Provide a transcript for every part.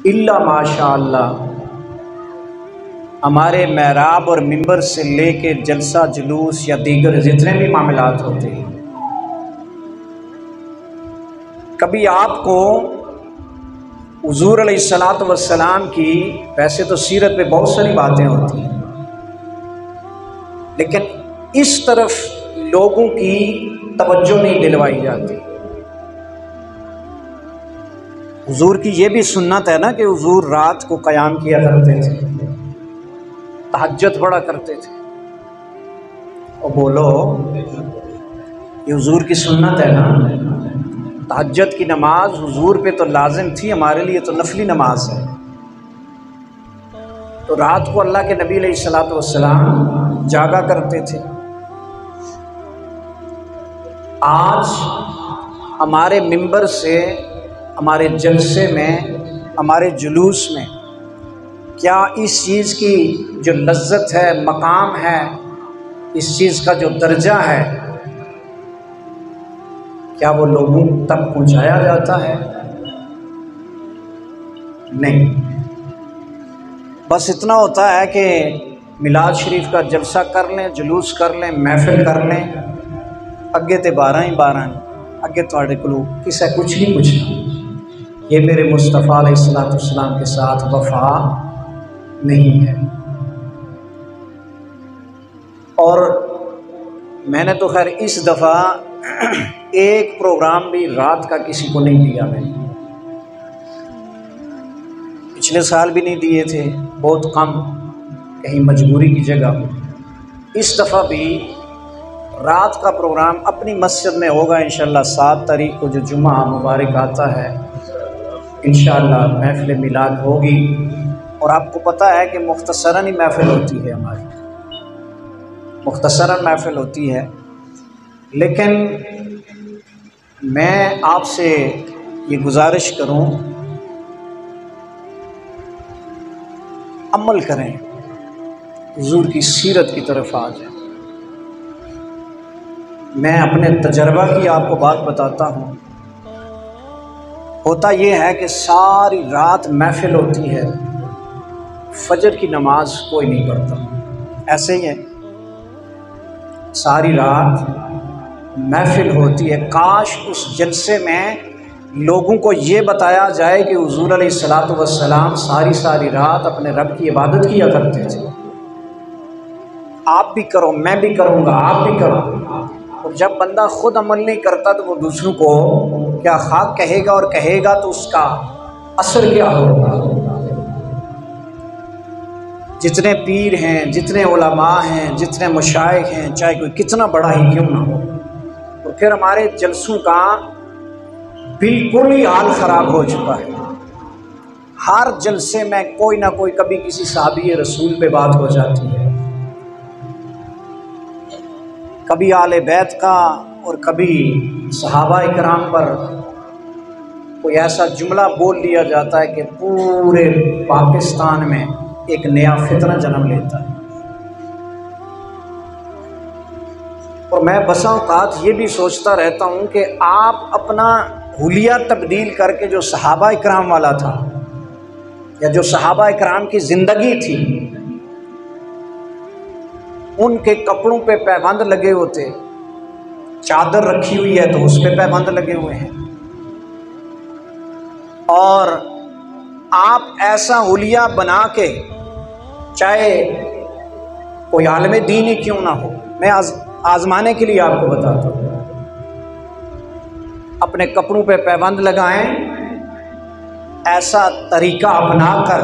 इल्ला माशाअल्लाह हमारे महराब और मिंबर से लेके जलसा जुलूस या दीगर जितने भी मामलात होते हैं, कभी आपको हुजूर अलैहिस्सलातु वस्सलाम की, वैसे तो सीरत में बहुत सारी बातें होती हैं, लेकिन इस तरफ लोगों की तवज्जो नहीं दिलवाई जाती। हुजूर की ये भी सुन्नत है ना कि हुजूर रात को क़याम किया करते थे, तहज्जुद पढ़ा करते थे। और बोलो, ये हुजूर की सुन्नत है ना। तहज्जुद की नमाज हुजूर पे तो लाजिम थी, हमारे लिए तो नफली नमाज है। तो रात को अल्लाह के नबी अलैहिस्सलातु वस्सलाम जागा करते थे। आज हमारे मिंबर से, हमारे जलसे में, हमारे जुलूस में क्या इस चीज़ की जो लज्जत है, मकाम है, इस चीज़ का जो दर्जा है, क्या वो लोगों तक पहुंचाया जाता है? नहीं। बस इतना होता है कि मिलाद शरीफ का जलसा कर लें, जुलूस कर लें, महफिल कर लें, अगे तो 12 ही 12, अगे थोड़े को किसी कुछ नहीं पूछना। ये मेरे मुस्तफ़ा अलैहिस्सलाम के साथ वफा नहीं है। और मैंने तो खैर इस दफ़ा एक प्रोग्राम भी रात का किसी को नहीं दिया। मैंने पिछले साल भी नहीं दिए थे, बहुत कम, कहीं मजबूरी की जगह। इस दफ़ा भी रात का प्रोग्राम अपनी मस्जिद में होगा इंशाअल्लाह। 7 तारीख को जो जुम्मा मुबारक आता है, इंशाअल्लाह महफिल मिलाद होगी। और आपको पता है कि मुख्तसरन ही महफिल होती है हमारी, मुख्तसरन महफिल होती है। लेकिन मैं आपसे ये गुजारिश करूं, अमल करें, हुजूर की सीरत की तरफ आ जाए। मैं अपने तजर्बा की आपको बात बताता हूँ। होता यह है कि सारी रात महफिल होती है, फजर की नमाज कोई नहीं पढ़ता। ऐसे ही है, सारी रात महफिल होती है। काश उस जलसे में लोगों को ये बताया जाए कि हुजूर अलैहिस्सलातु वस्सलाम सारी रात अपने रब की इबादत किया करते थे। आप भी करो, मैं भी करूँगा, आप भी करो। और जब बंदा खुद अमल नहीं करता तो वो दूसरों को क्या खाक कहेगा, और कहेगा तो उसका असर क्या होगा। जितने पीर हैं, जितने उलमा हैं, जितने मुशाइख हैं, चाहे कोई कितना बड़ा ही क्यों ना हो, और फिर हमारे जलसों का बिल्कुल ही हाल ख़राब हो चुका है। हर जलसे में कोई ना कोई, कभी किसी सहाबी रसूल पे बात हो जाती है, कभी आले बैत का, और कभी सहाबा इकराम पर कोई ऐसा जुमला बोल लिया जाता है कि पूरे पाकिस्तान में एक नया फितना जन्म लेता है। और मैं बसा औकात ये भी सोचता रहता हूँ कि आप अपना हुलिया तब्दील करके, जो सहाबा इकराम वाला था, या जो सहाबा इकराम की ज़िंदगी थी, उनके कपड़ों पे पैबंद लगे होते, चादर रखी हुई है तो उस पे पैबंद लगे हुए हैं, और आप ऐसा हुलिया बना के, चाहे कोई आलम दीन ही क्यों ना हो, मैं आजमाने के लिए आपको बताता हूँ, अपने कपड़ों पे पैबंद लगाएं, ऐसा तरीका अपनाकर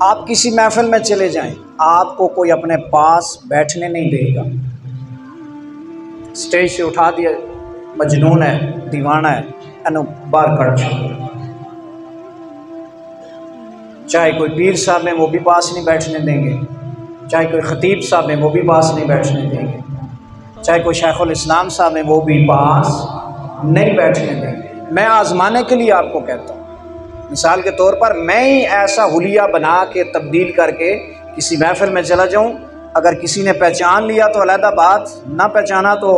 आप किसी महफिल में चले जाएं, आपको कोई अपने पास बैठने नहीं देगा। स्टेज से उठा दिया, मजनून है, दीवाना है, अनु बार कर। चाहे कोई पीर साहब में, वो भी पास नहीं बैठने देंगे। चाहे कोई ख़तीब साहब में, वो भी पास नहीं बैठने देंगे। चाहे कोई शेखुल इस्लाम साहब में, वो भी पास नहीं बैठने देंगे। मैं आजमाने के लिए आपको कहता हूँ। मिसाल के तौर पर मैं ही ऐसा हुलिया बना के, तब्दील करके किसी महफिल में चला जाऊँ, अगर किसी ने पहचान लिया तो अलहदा बात, ना पहचाना तो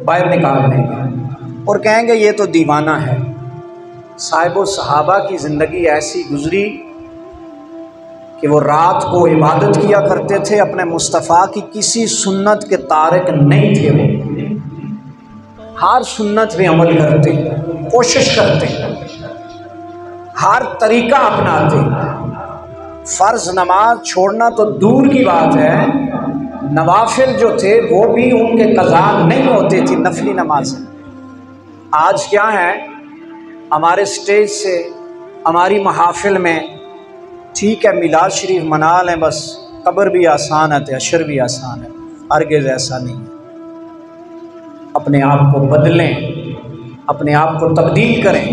बाहर निकाल देंगे और कहेंगे ये तो दीवाना है। साहिब व सहाबा की ज़िंदगी ऐसी गुजरी कि वो रात को इबादत किया करते थे, अपने मुस्तफ़ा की किसी सुन्नत के तारिक नहीं थे। वो हर सुन्नत में अमल करते, कोशिश करते, हर तरीका अपनाते। फ़र्ज़ नमाज छोड़ना तो दूर की बात है, नवाफिल जो थे वो भी उनके कज़ा नहीं होते थी, नफली नमाज। आज क्या है, हमारे स्टेज से, हमारी महाफिल में ठीक है मिलाद शरीफ मना लें, बस कब्र भी आसान है तो अशर भी आसान है। हरगिज़ ऐसा नहीं है। अपने आप को बदलें, अपने आप को तब्दील करें।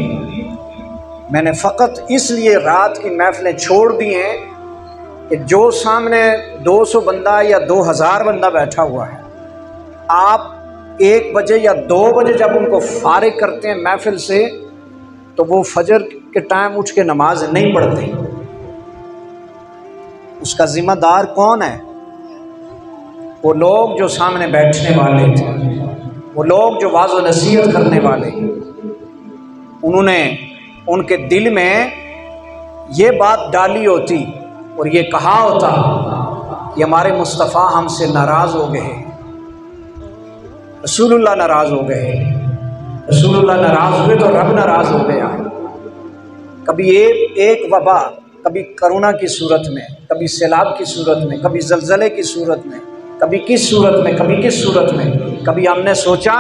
मैंने फ़कत इसलिए रात की महफ़िलें छोड़ दी हैं कि जो सामने 200 बंदा या 2000 बंदा बैठा हुआ है, आप 1 बजे या 2 बजे जब उनको फारिग करते हैं महफ़िल से, तो वो फजर के टाइम उठ के नमाज नहीं पढ़ते। उसका ज़िम्मेदार कौन है? वो लोग जो सामने बैठने वाले थे, वो लोग जो वाज़ व नसीहत करने वाले, उन्होंने उनके दिल में ये बात डाली होती और ये कहा होता कि हमारे मुस्तफ़ा हमसे नाराज़ हो गए, रसूलुल्लाह नाराज़ हो गए। रसूलुल्लाह नाराज़ हुए तो रब नाराज़ हो गया। कभी एक वबा, कभी करोना की सूरत में, कभी सैलाब की सूरत में, कभी ज़लज़ले की सूरत में, कभी किस सूरत में, कभी किस सूरत में। कभी हमने सोचा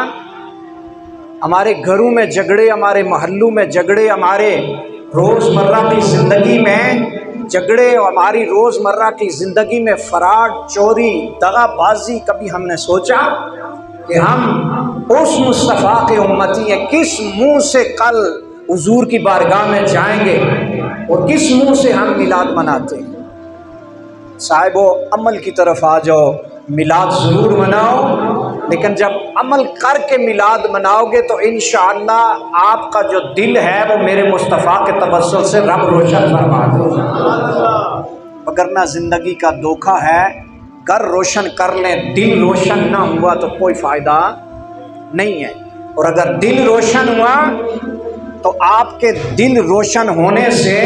हमारे घरों में झगड़े, हमारे मोहल्लों में झगड़े, हमारे रोज़मर्रा की ज़िंदगी में झगड़े, हमारी रोज़मर्रा की ज़िंदगी में फ़राड, चोरी, दगाबाजी, कभी हमने सोचा कि हम उस मुस्तफ़ा के उम्मती हैं, किस मुंह से कल हुजूर की बारगाह में जाएंगे और किस मुंह से हम मिलाद मनाते हैं। साहिबो, अमल की तरफ आ जाओ। मिलाद ज़रूर मनाओ, लेकिन जब अमल करके मिलाद मनाओगे तो इंशाअल्लाह आपका जो दिल है वो मेरे मुस्तफ़ा के तवस्सुल से रब रोशन फरमा देगा। वगरना ज़िंदगी का धोखा है, घर रोशन कर लें, दिल रोशन ना हुआ तो कोई फ़ायदा नहीं है। और अगर दिल रोशन हुआ तो आपके दिल रोशन होने से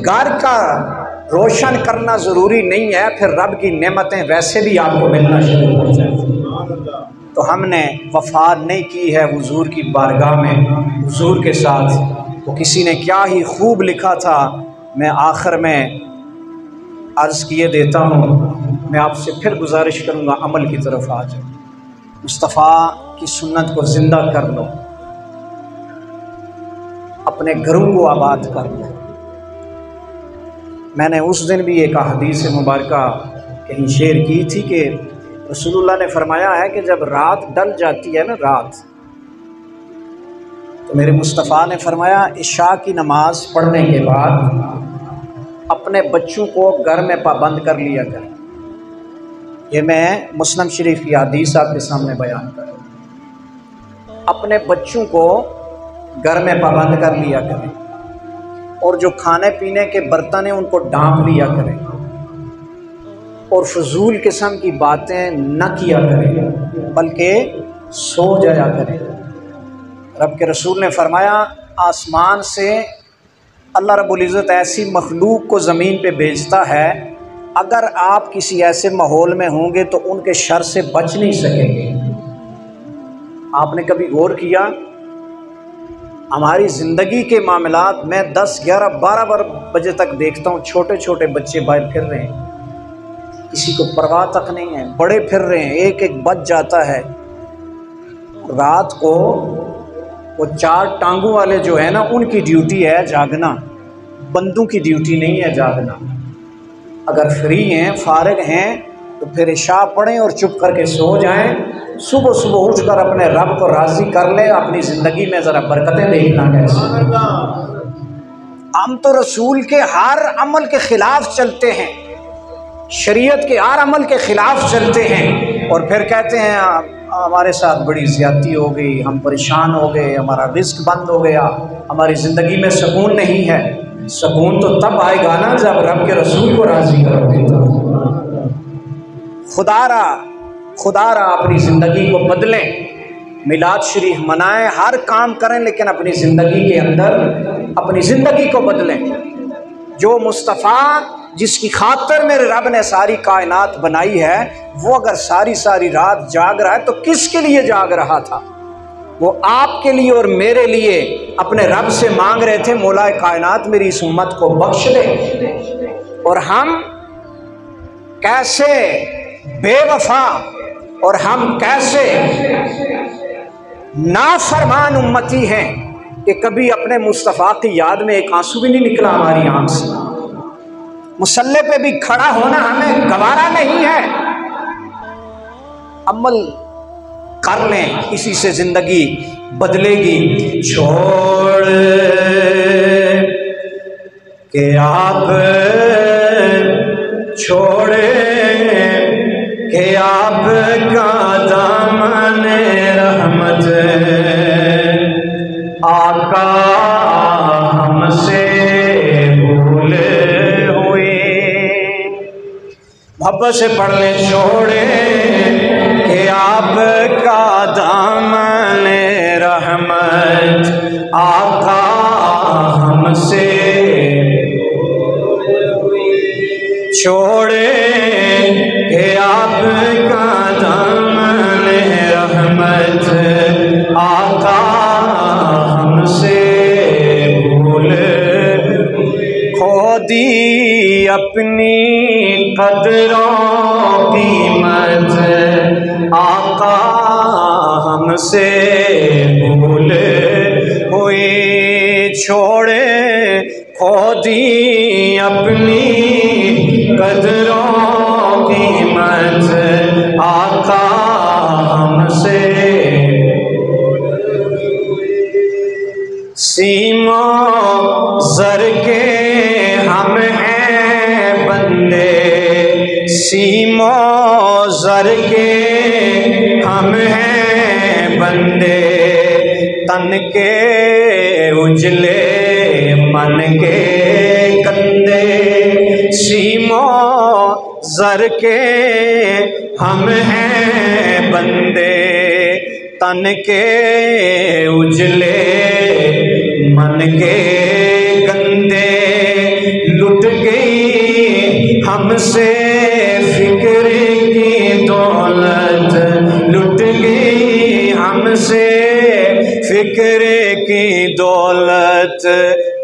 घर का रोशन करना ज़रूरी नहीं है, फिर रब की नेमतें वैसे भी आपको मिलना शुरू हो जाएगी। तो हमने वफा नहीं की है हुजूर की बारगाह में, हुजूर के साथ। तो किसी ने क्या ही खूब लिखा था, मैं आखिर में अर्ज़ किए देता हूँ। मैं आपसे फिर गुजारिश करूँगा, अमल की तरफ आ जाओ, मुस्तफ़ा की सुन्नत को ज़िंदा कर लो, अपने घरों को आबाद कर लो। मैंने उस दिन भी एक हदीस मुबारका कहीं शेयर की थी कि रसूलुल्लाह ने फरमाया है कि जब रात डल जाती है ना, रात, तो मेरे मुस्तफ़ा ने फरमाया इशा की नमाज पढ़ने के बाद अपने बच्चों को घर में पाबंद कर लिया करें। ये मैं मुस्लिम शरीफ की हदीस आपके सामने बयान कर रहा हूँ। अपने बच्चों को घर में पाबंद कर लिया करें और जो खाने पीने के बर्तन हैं उनको ढांप लिया करें और फजूल किस्म की बातें न किया करें, बल्कि सो जाया करें। रब के रसूल ने फरमाया आसमान से अल्लाह रब्बुल इज़्ज़त ऐसी मखलूक को ज़मीन पे भेजता है, अगर आप किसी ऐसे माहौल में होंगे तो उनके शर से बच नहीं सकेंगे। आपने कभी गौर किया, हमारी ज़िंदगी के मामलात में 10, 11, 12 बजे तक देखता हूँ छोटे छोटे बच्चे बाहर फिर रहे हैं, किसी को परवाह तक नहीं है, बड़े फिर रहे हैं, एक एक बज जाता है। रात को वो 4 टांगों वाले जो है ना, उनकी ड्यूटी है जागना, बंदों की ड्यूटी नहीं है जागना। अगर फ्री हैं, फारिग हैं, तो फिर इशा पढ़ें और चुप करके सो जाएं। सुबह सुबह उठकर अपने रब को राज़ी कर लें। अपनी ज़िंदगी में ज़रा बरकतें देखना कैसे। हम तो रसूल के हर अमल के ख़िलाफ़ चलते हैं, शरीयत के हर अमल के ख़िलाफ़ चलते हैं और फिर कहते हैं हमारे साथ बड़ी ज़्यादती हो गई, हम परेशान हो गए, हमारा रिस्क बंद हो गया, हमारी ज़िंदगी में सुकून नहीं है। सुकून तो तब आएगा ना जब रब के रसूल को राज़ी करोगे। खुदारा अपनी ज़िंदगी को बदलें, मिलाद शरीफ मनाएं, हर काम करें, लेकिन अपनी ज़िंदगी के अंदर अपनी ज़िंदगी को बदलें। जो मुस्तफ़ा जिसकी खातिर मेरे रब ने सारी कायनात बनाई है, वो अगर सारी सारी रात जाग रहा है तो किसके लिए जाग रहा था? वो आपके लिए और मेरे लिए अपने रब से मांग रहे थे, मौला कायनात मेरी इस उम्मत को बख्श दे। और हम कैसे बेवफा और हम कैसे नाफरमान उम्मती हैं कि कभी अपने मुस्तफ़ा की याद में एक आंसू भी नहीं निकला हमारी आंख से। मुसल्ले पे भी खड़ा होना हमें गवारा नहीं है। अमल कर लें, इसी से जिंदगी बदलेगी। छोड़ के आप छोड़े के आप का दामन रहमत आका हमसे भूले हुए। मोहब्बत से पढ़ ले। छोड़े के आप का दामन रहमत आका हमसे छोड़े के आप का दामन रहमत आका हमसे भूल खो दी अपनी कदरों कीमत आका हमसे भूल हुई। छोड़े खो दी अपनी कदरों कीमत आका हमसे सीमों ज़र के हम हैं बंदे, सीमों ज़र के हम हैं बंदे, तन के उजले मन के गंदे। सीमों ज़र के हम हैं बंदे, तन के उजले मन के गंदे। लुट गई हमसे फिक्र की दौलत, लुट गई हमसे फिक्र की दौलत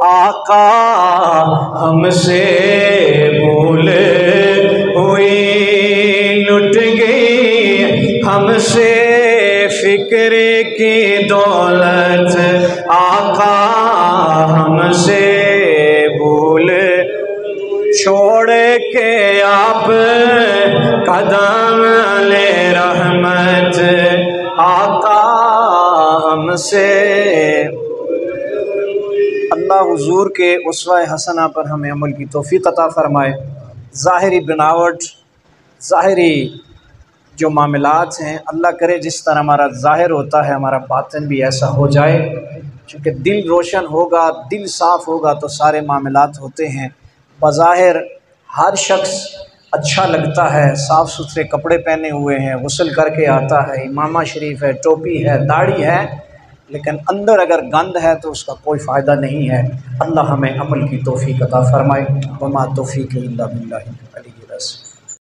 आका हमसे भूल हुई। लुट गई हमसे फिक्र की दौलत आका हमसे भूल। छोड़ के आप कदम ले रहमत आका हमसे। अल्लाह हुजूर के उसवा हसना पर हमें अमल की तौफीक अता फरमाए। ज़ाहिरी बनावट, ज़ाहिरी जो मामलात हैं, अल्लाह करे जिस तरह हमारा ज़ाहिर होता है हमारा बातिन भी ऐसा हो जाए। क्योंकि दिल रोशन होगा, दिल साफ़ होगा तो सारे मामलात होते हैं। बज़ाहिर हर शख्स अच्छा लगता है, साफ़ सुथरे कपड़े पहने हुए हैं, गुस्ल करके आता है, इमामा शरीफ है, टोपी है, दाढ़ी है, लेकिन अंदर अगर गंद है तो उसका कोई फ़ायदा नहीं है। अल्लाह हमें अमल की तौफीक अता फ़रमाए। वमा तौफीक इल्ला बिल्लाह।